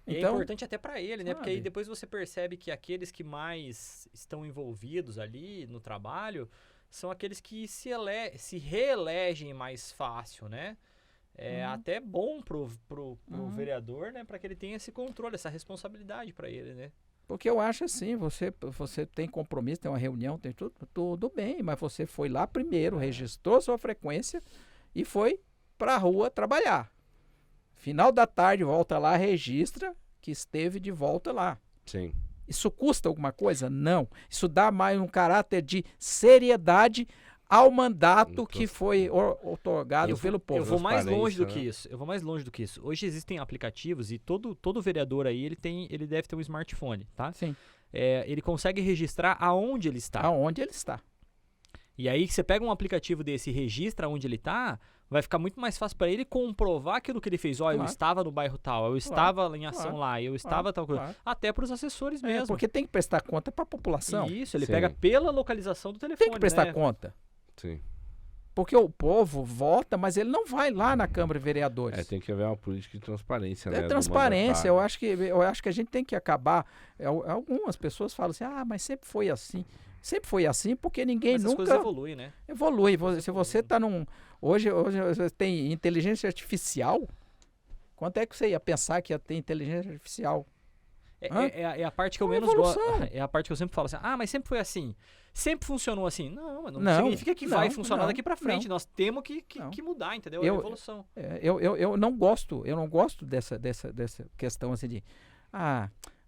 E é Então, importante até para ele, né? Porque aí sabe? depois você percebe que aqueles que mais estão envolvidos ali no trabalho são aqueles que se reelegem mais fácil, né? É até bom pro vereador, né? Para que ele tenha esse controle, essa responsabilidade para ele, né? Porque eu acho assim, você tem compromisso, tem uma reunião, tem tudo bem, mas você foi lá primeiro, registrou sua frequência e foi para a rua trabalhar. Final da tarde, volta lá, registra que esteve de volta lá. Sim. Isso custa alguma coisa? Não. Isso dá mais um caráter de seriedade ao mandato que foi otorgado pelo povo. Eu vou mais longe do Transparência, que isso. Eu vou mais longe do que isso. Hoje existem aplicativos e todo vereador aí, ele deve ter um smartphone, tá? Sim. Ele consegue registrar aonde ele está. Aonde ele está. E aí, que você pega um aplicativo desse e registra onde ele está, vai ficar muito mais fácil para ele comprovar aquilo que ele fez. Eu Claro. estava no bairro tal, eu estava em ação lá, eu estava tal coisa. Claro. Até para os assessores mesmo. Porque tem que prestar conta para a população. Isso, ele Sim. pega pela localização do telefone, Tem que prestar né? conta. Sim. Porque o povo vota, mas ele não vai lá na Câmara de Vereadores. Tem que haver uma política de transparência, né? É do transparência, mandatário. eu acho que a gente tem que acabar. Algumas pessoas falam assim, mas sempre foi assim. Sempre foi assim porque ninguém Mas as nunca coisas evoluem, né? evolui. Se você está num... Hoje você tem inteligência artificial. Quanto é que você ia pensar que ia ter inteligência artificial? É a parte que eu Uma menos gosto. evolução. É a parte que eu sempre falo assim, mas sempre foi assim. Sempre funcionou assim. Não, mas não, Não, significa que vai não, funcionar não, daqui pra frente. não. Nós temos Não. que mudar, entendeu? Eu- É a evolução. Eu não gosto dessa questão assim de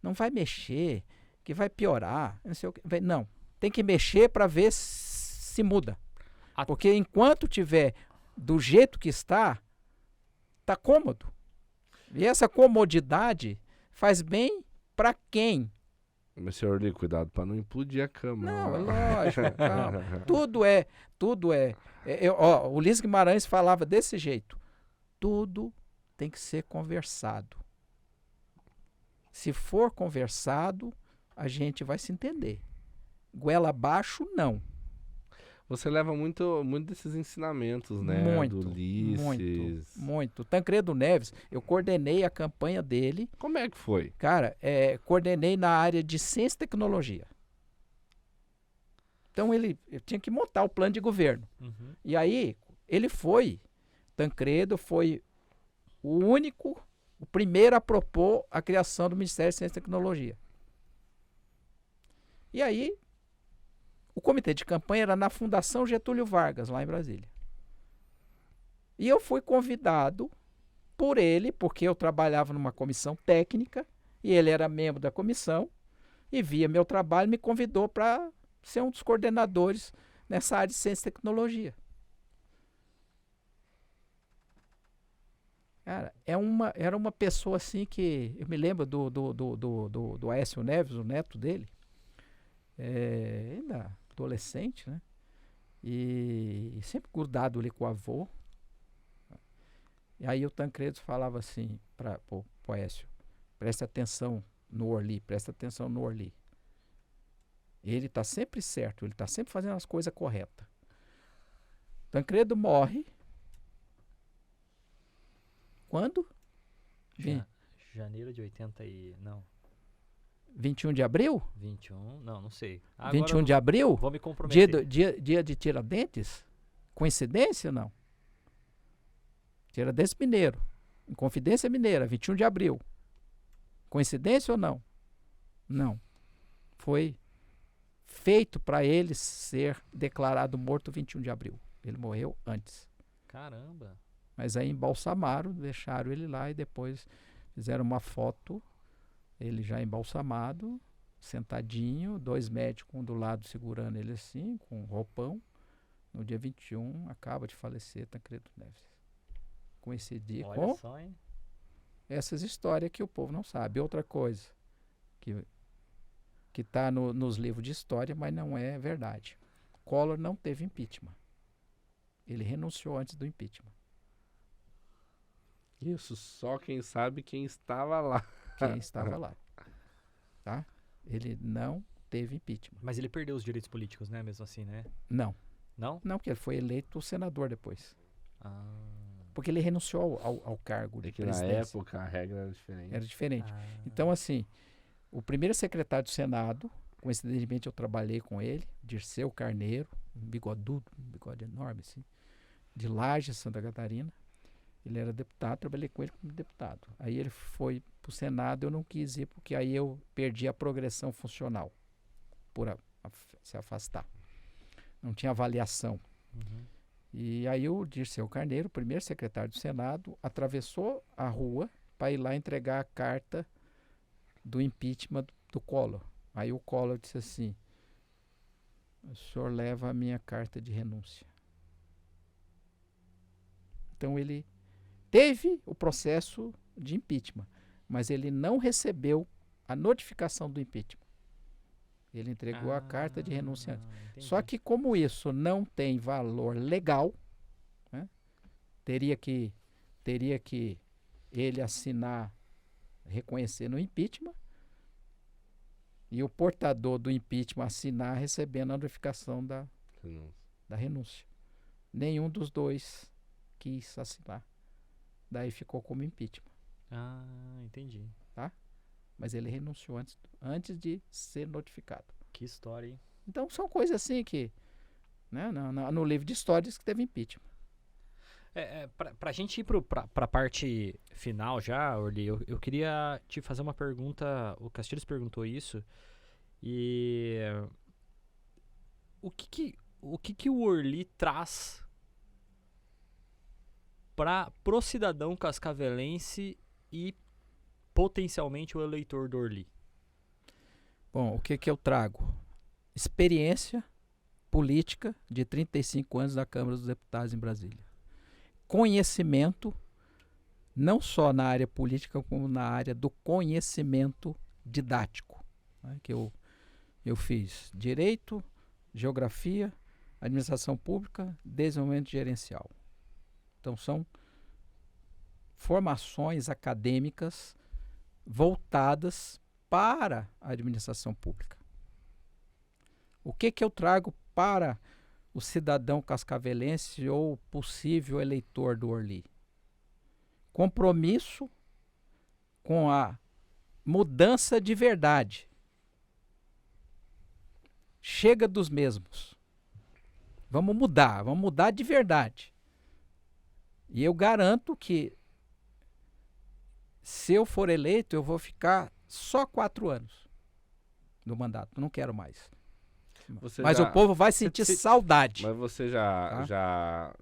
não vai mexer, que vai piorar. Não sei o que. Não, tem que mexer para ver se muda. A- Porque enquanto tiver do jeito que está cômodo. E essa comodidade faz bem para quem? Mas, senhor Lee, cuidado pra não implodir a cama. Não, ó. é lógico, calma. Tudo é. O Ulisses Guimarães falava desse jeito. Tudo tem que ser conversado. Se for conversado, a gente vai se entender. Goela abaixo, não. Você leva muito desses ensinamentos, né? Muito, do Ulisses. Muito. Tancredo Neves, eu coordenei a campanha dele. Como é que foi? Cara, coordenei na área de ciência e tecnologia. Então eu tinha que montar o plano de governo. Uhum. E aí, Tancredo foi o primeiro a propor a criação do Ministério de Ciência e Tecnologia. E aí, o comitê de campanha era na Fundação Getúlio Vargas, lá em Brasília. E eu fui convidado por ele, porque eu trabalhava numa comissão técnica, e ele era membro da comissão, e via meu trabalho e me convidou para ser um dos coordenadores nessa área de ciência e tecnologia. Cara, era uma pessoa assim que... Eu me lembro do Aécio Neves, o neto dele, ainda adolescente, né? E sempre grudado ali com o avô. E aí o Tancredo falava assim para o Aécio: presta atenção no Orly, presta atenção no Orly. Ele está sempre certo, ele está sempre fazendo as coisas corretas. Tancredo morre. Quando? Janeiro de 80 e... Não, 21 de abril? 21... Não sei. Agora 21 de abril? vou me comprometer. Dia de Tiradentes? Coincidência ou não? Tiradentes Mineiro. Inconfidência Mineira, 21 de abril. Coincidência ou não? Não. Foi feito para ele ser declarado morto 21 de abril. Ele morreu antes. Caramba. Mas aí embalsamaram, deixaram ele lá e depois fizeram uma foto, ele já embalsamado, sentadinho, 2 médicos um do lado segurando ele assim, com um roupão. No dia 21, acaba de falecer Tancredo Neves. Coincidir Olha com só, hein? essas histórias que o povo não sabe. Outra coisa que está nos livros de história, mas não é verdade. Collor não teve impeachment. Ele renunciou antes do impeachment. Isso, só quem sabe quem estava lá. Quem estava lá. Tá? Ele não teve impeachment. Mas ele perdeu os direitos políticos, né? Mesmo assim, né? Não. Não? Não, porque ele foi eleito senador depois. Ah. Porque ele renunciou ao cargo de É que na presidência. época a regra era diferente. Era diferente. Ah. Então, assim, o primeiro secretário do Senado, coincidentemente eu trabalhei com ele, Dirceu Carneiro, um bigodudo, um bigode enorme, assim, de Lages, Santa Catarina. Ele era deputado, trabalhei com ele como deputado. Aí ele foi para o Senado, eu não quis ir, porque aí eu perdi a progressão funcional, por se afastar. Não tinha avaliação. Uhum. E aí o Dirceu Carneiro, o primeiro secretário do Senado, atravessou a rua para ir lá entregar a carta do impeachment do Collor. Aí o Collor disse assim: o senhor leva a minha carta de renúncia. Então ele teve o processo de impeachment, mas ele não recebeu a notificação do impeachment. Ele entregou a carta de renúncia antes. Entendi. Só que como isso não tem valor legal, né, teria que ele assinar, reconhecer no impeachment, e o portador do impeachment assinar recebendo a notificação da renúncia. nenhum dos dois quis assinar. Daí ficou como impeachment. Ah, entendi. Mas ele renunciou antes de ser notificado. Que história, hein? Então são coisas assim que, né, no livro de histórias que teve impeachment. Pra gente ir pra parte final já, Orly, eu queria te fazer uma pergunta. O Castilhos perguntou isso. E o que o Orly traz pro cidadão cascavelense e potencialmente o eleitor do Orly? Bom, o que eu trago? Experiência política de 35 anos na Câmara dos Deputados em Brasília. Conhecimento, não só na área política, como na área do conhecimento didático, né, que eu fiz Direito, Geografia, Administração Pública, Desenvolvimento Gerencial. Então, são formações acadêmicas voltadas para a administração pública. O que eu trago para o cidadão cascavelense ou possível eleitor do Orly? Compromisso com a mudança de verdade. Chega dos mesmos. Vamos mudar de verdade. E eu garanto que, se eu for eleito, eu vou ficar só 4 anos no mandato. Não quero mais. Mas o povo vai sentir saudade. Mas você Vai já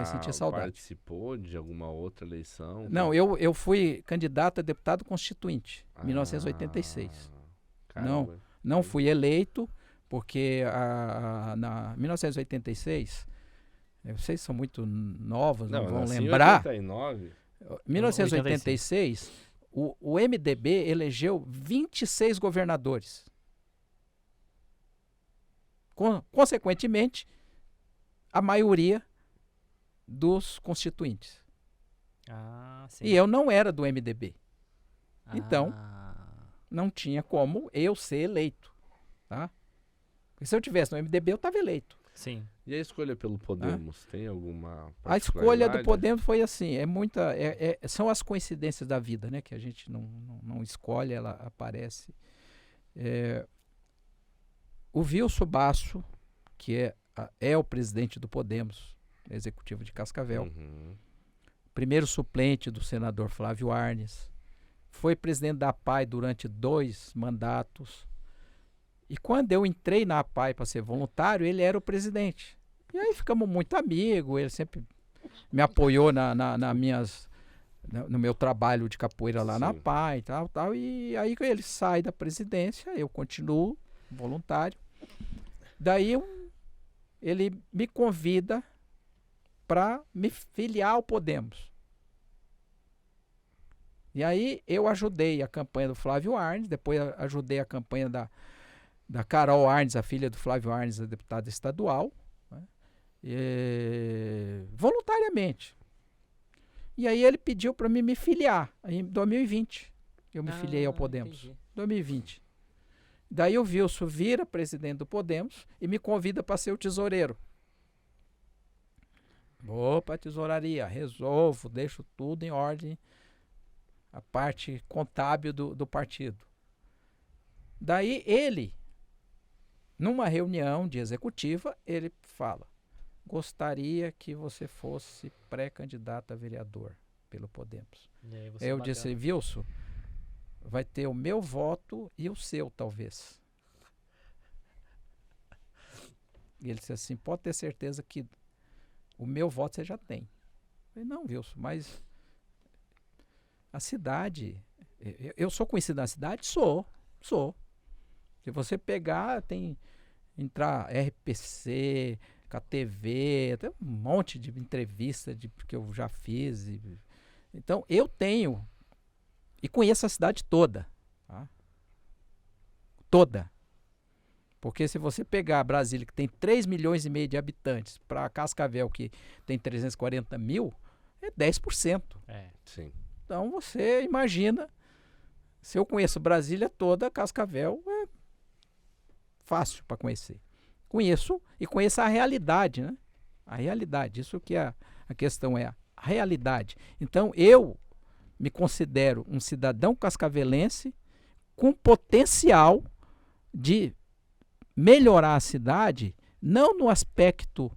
sentir saudade. participou de alguma outra eleição? Não, eu fui candidato a deputado constituinte em 1986. Caramba. Não fui eleito, porque na 1986, vocês são muito novos, não vão nasci em lembrar. 89. 1986, o MDB elegeu 26 governadores. Consequentemente, a maioria dos constituintes. Ah, sim. E eu não era do MDB. Então, Ah, não tinha como eu ser eleito. Tá? Porque se eu tivesse no MDB, eu estava eleito. sim. E a escolha pelo Podemos, tem alguma A escolha do particularidade? Podemos foi assim, são as coincidências da vida, né? Que a gente não escolhe, ela aparece. O Wilson Basso, que é o presidente do Podemos, executivo de Cascavel, Uhum. primeiro suplente do senador Flávio Arnes, foi presidente da APAI durante 2 mandatos. E quando eu entrei na APAI para ser voluntário, ele era o presidente. E aí ficamos muito amigos, ele sempre me apoiou no meu trabalho de capoeira lá na Sim. APAI e tal. E aí ele sai da presidência, eu continuo voluntário. Daí ele me convida para me filiar ao Podemos. E aí eu ajudei a campanha do Flávio Arnes, depois ajudei a campanha da Carol Arnes, a filha do Flávio Arnes, a deputada estadual, né? Voluntariamente. E aí ele pediu para mim me filiar, em 2020. Eu me filiei ao Podemos. Entendi. 2020. Daí o Wilson vira presidente do Podemos e me convida para ser o tesoureiro. Vou para a tesouraria, resolvo, deixo tudo em ordem, a parte contábil do partido. Daí ele, numa reunião de executiva, ele fala: gostaria que você fosse pré-candidato a vereador pelo Podemos. E aí você Eu bateu. disse: Wilson, vai ter o meu voto e o seu, talvez. E ele disse assim: pode ter certeza que o meu voto você já tem. Eu falei: não, Wilson, mas a cidade, eu sou conhecido na cidade? Sou. Se você pegar, entrar RPC, KTV, até um monte de entrevista que eu já fiz. Então, eu tenho e conheço a cidade toda. Tá? Toda. Porque se você pegar Brasília, que tem 3,5 milhões de habitantes, para Cascavel, que tem 340 mil, é 10%. Sim. Então, você imagina, se eu conheço Brasília toda, Cascavel é fácil para conhecer. Conheço e conheço a realidade, né? A realidade. Isso que a questão é a realidade. Então, eu me considero um cidadão cascavelense com potencial de melhorar a cidade, não no aspecto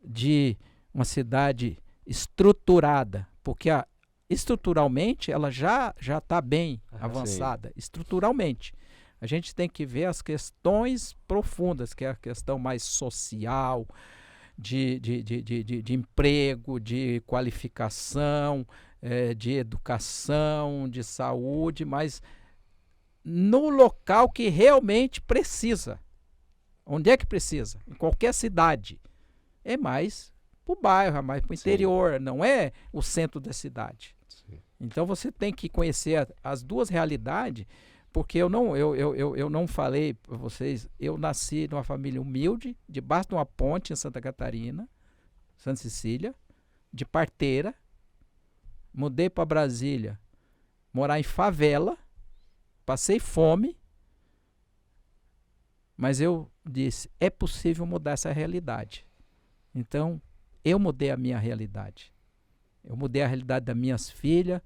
de uma cidade estruturada, porque estruturalmente ela já está bem avançada, estruturalmente. A gente tem que ver as questões profundas, que é a questão mais social, de emprego, de qualificação, de educação, de saúde, mas no local que realmente precisa. Onde é que precisa? Em qualquer cidade. É mais para o bairro, é mais para o interior, não é o centro da cidade. Sim. Então você tem que conhecer as duas realidades, porque eu não falei para vocês, eu nasci numa família humilde, debaixo de uma ponte em Santa Catarina, Santa Cecília, de parteira, mudei para Brasília, morar em favela, passei fome, mas eu disse, é possível mudar essa realidade. Então, eu mudei a minha realidade. Eu mudei a realidade das minhas filhas,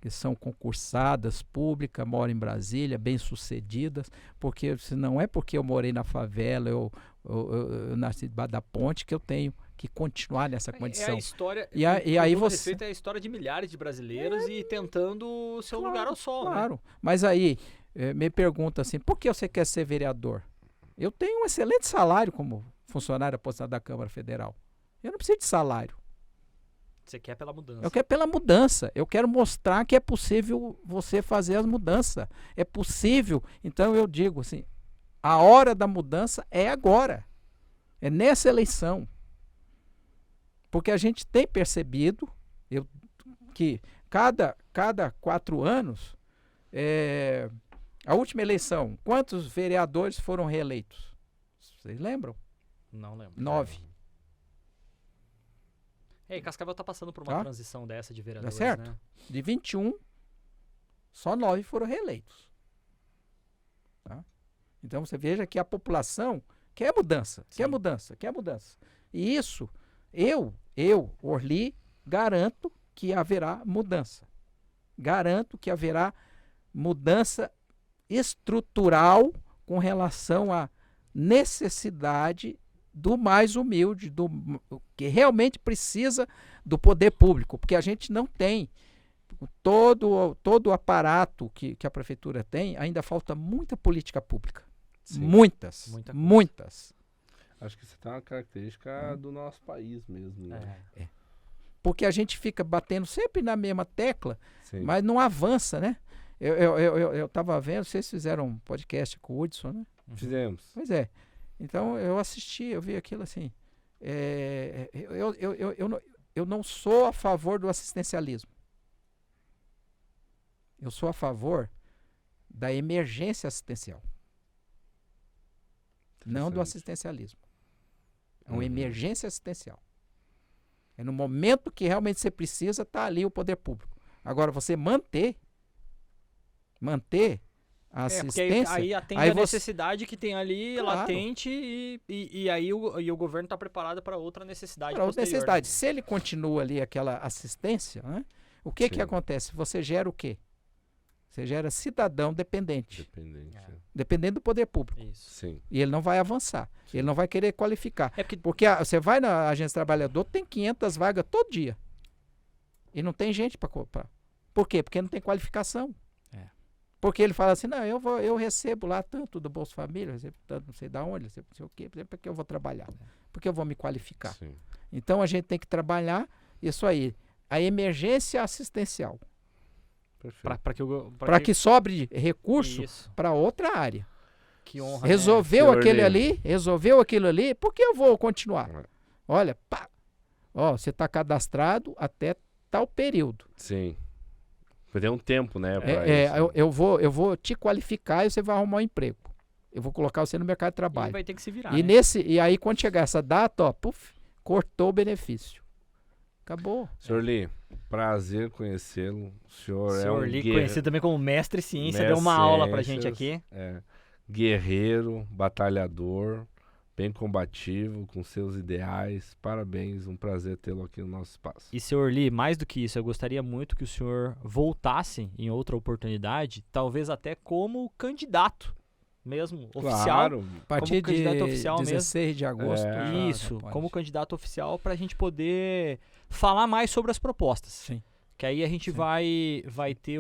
que são concursadas, públicas, moram em Brasília, bem-sucedidas, porque se não é porque eu morei na favela, eu nasci debaixo da ponte, que eu tenho que continuar nessa condição. É a história, e aí você... respeito, é a história de milhares de brasileiros e tentando o seu lugar ao sol. Claro, né? Mas aí, me pergunta assim, por que você quer ser vereador? Eu tenho um excelente salário como funcionário apostado da Câmara Federal. Eu não preciso de salário. Você quer pela mudança. Eu quero pela mudança. Eu quero mostrar que é possível você fazer as mudanças. É possível. Então eu digo assim, a hora da mudança é agora. É nessa eleição. Porque a gente tem percebido que cada 4 anos, a última eleição, quantos vereadores foram reeleitos? Vocês lembram? Não lembro. 9. E Cascavel está passando por uma transição dessa de vereadores, certo? né? De 21, só 9 foram reeleitos. Tá? Então você veja que a população quer mudança, quer mudança, quer mudança. E isso, eu, Orly, garanto que haverá mudança. Garanto que haverá mudança estrutural com relação à necessidade do mais humilde, do que realmente precisa do poder público, porque a gente não tem todo o aparato que a prefeitura tem, ainda falta muita política pública. Sim. Muitas. Acho que isso é uma característica do nosso país mesmo, né? Porque a gente fica batendo sempre na mesma tecla, Sim. mas não avança, né? Eu estava vendo, vocês fizeram um podcast com o Hudson, né? Fizemos. Pois é. Então eu assisti, eu vi aquilo assim. Eu não sou a favor do assistencialismo. Eu sou a favor da emergência assistencial. Não do assistencialismo. É uma emergência assistencial. É no momento que realmente você precisa, está ali o poder público. Agora, você manter a assistência... Porque aí atende a necessidade que tem ali, latente, e aí o governo está preparado para outra necessidade posterior. Né? Se ele continua ali aquela assistência, né, o que acontece? Você gera o quê? Você gera cidadão dependente. Dependendo do poder público. Isso. Sim. E ele não vai avançar. Sim. Ele não vai querer qualificar. Porque você vai na agência trabalhador, tem 500 vagas todo dia. E não tem gente para... Por quê? Porque não tem qualificação. Porque ele fala assim, não, eu recebo lá tanto do Bolsa Família, recebo tanto não sei de onde, recebo não sei o quê, porque eu vou trabalhar. Porque eu vou me qualificar. Sim. Então a gente tem que trabalhar isso aí. A emergência assistencial. Para que sobre recurso para outra área. Que honra, resolveu aquilo ali, por que eu vou continuar? Olha, pá, você está cadastrado até tal período. Sim. Tem um tempo, né? Eu vou te qualificar e você vai arrumar um emprego. Eu vou colocar você no mercado de trabalho. E vai ter que se virar. E aí, quando chegar essa data, cortou o benefício. Acabou. Senhor Lee, prazer conhecê-lo. O senhor Lee, conhecido também como mestre em ciência, deu uma aula pra gente aqui. Guerreiro, batalhador, bem combativo, com seus ideais. Parabéns, um prazer tê-lo aqui no nosso espaço. E, senhor Orli, mais do que isso, eu gostaria muito que o senhor voltasse em outra oportunidade, talvez até como candidato mesmo, oficial. Claro, A partir de candidato oficial 16 de agosto. já Isso, pode. como candidato oficial, para a gente poder falar mais sobre as propostas. Sim. Que aí a gente Sim. vai ter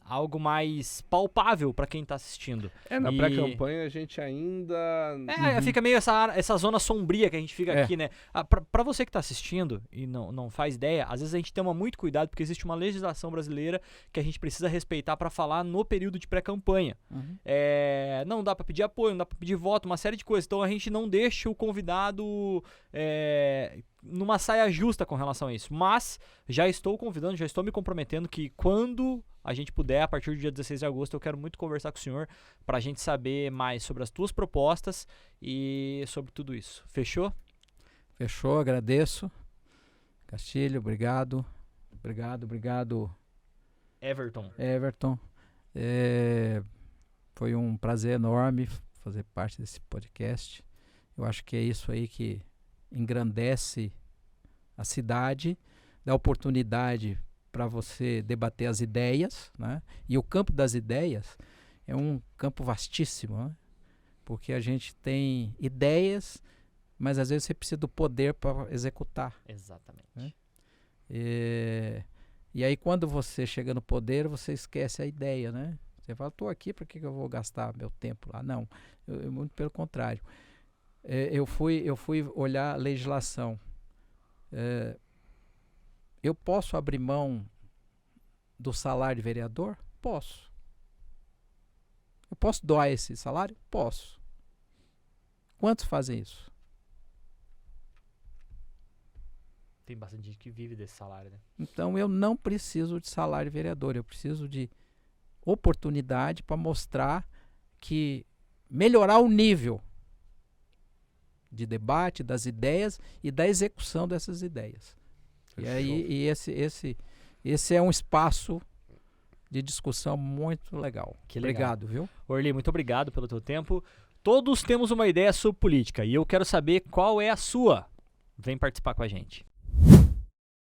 algo mais palpável para quem tá assistindo. na E- pré-campanha a gente ainda... Fica meio essa zona sombria que a gente fica É. aqui, né? Pra você que tá assistindo e não faz ideia, às vezes a gente toma muito cuidado porque existe uma legislação brasileira que a gente precisa respeitar para falar no período de pré-campanha. Uhum. Não dá para pedir apoio, não dá para pedir voto, uma série de coisas. Então a gente não deixa o convidado numa saia justa com relação a isso. Mas já estou convidando, já estou me comprometendo que quando a gente puder, a partir do dia 16 de agosto, eu quero muito conversar com o senhor para a gente saber mais sobre as tuas propostas e sobre tudo isso. Fechou? Fechou, agradeço. Castilho, obrigado. Obrigado, Everton. Everton. Foi um prazer enorme fazer parte desse podcast. Eu acho que é isso aí que engrandece a cidade, dá oportunidade para você debater as ideias, né? E o campo das ideias é um campo vastíssimo, né? Porque a gente tem ideias, mas às vezes você precisa do poder para executar. Exatamente. E aí quando você chega no poder, você esquece a ideia, né? Você fala, estou aqui, por que eu vou gastar meu tempo lá? Não, muito pelo contrário. Eu fui olhar a legislação. Eu posso abrir mão do salário de vereador? Posso. Eu posso doar esse salário? Posso. Quantos fazem isso? Tem bastante gente que vive desse salário, né? Então eu não preciso de salário de vereador, eu preciso de oportunidade para mostrar que melhorar o nível de debate, das ideias e da execução dessas ideias. E aí esse é um espaço de discussão muito legal. Que legal. Obrigado, viu? Orli, muito obrigado pelo teu tempo. Todos temos uma ideia sobre política e eu quero saber qual é a sua. Vem participar com a gente.